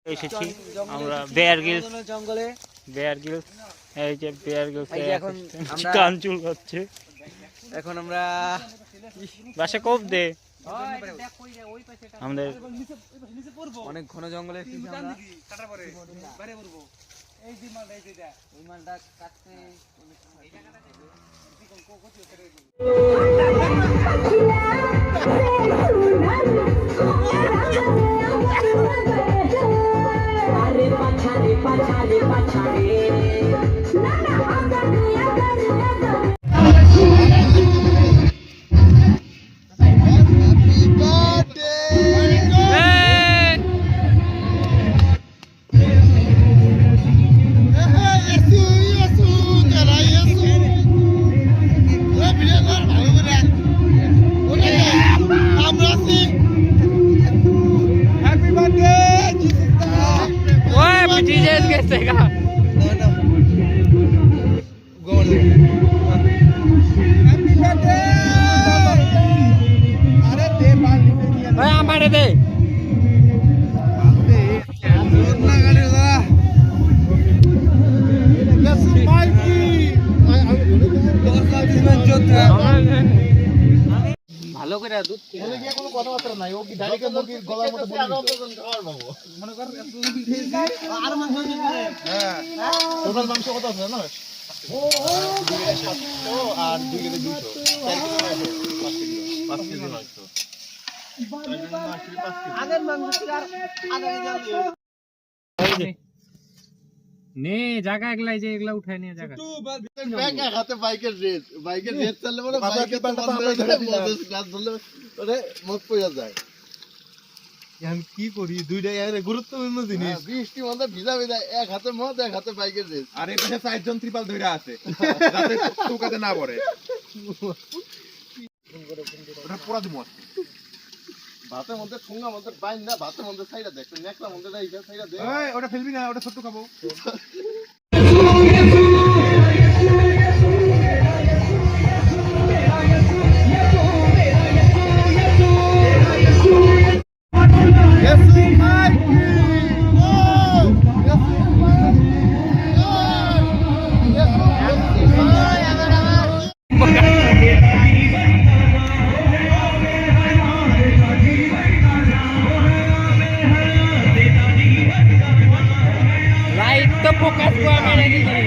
এসেছি আমরা bear Giles জঙ্গলে। বেয়ার গিলস, এই যে বেয়ার গিলস এখন আমরা কান চুল করছে। এখন আমরা বাসে কোপ দে। আমাদের অনেক ঘন জঙ্গলে এসেছি আমরা। ওই মালটা কাটতে ভালো করে দুধ খেলে কি কোনো কথাবার্তা নাই। ও কি ডাইরেক্ট মুরগির গলার মতো বলে মনে কর আর মাংস দিতে পারে। হ্যাঁ টোটাল মাংস কত আছে না? ও 700 আর 2 কেজি 200 4 কেজি 5 কেজি মাংস। আগের মাংস ছিল আর আধা কেজি নে জায়গা একলাই যে এগুলা উঠায় নিয়ে জায়গা ব্যাগ হাতে বাইকের রেস চললে বড় বাইকের পাল্টা আমরা ধরলে ওরে মুখ পয়সা যায়। এখন কি করি দুইটাই আরে গুরুত্বপূর্ণ জিনিস। বৃষ্টি মধ্যে ভিজা ভিজা এক হাতে মদ এক হাতে বাইকের রেস। আর এই পাশে 4 জন ত্রিপাল ধরে আছে যাতে চৌকাতে না পড়ে। ওটা পুরা দিমু ভাতের মধ্যে ঠুঙ্গা মধ্যে বাইন না ভাতের মধ্যে সাইডা দেখ নেকড়া মধ্যে এইটা সাইডা দে। এই ওটা ফেলবি না, ওটা ছোট খাবো। লাইট তো ফোকাস করে মেরে দিছি।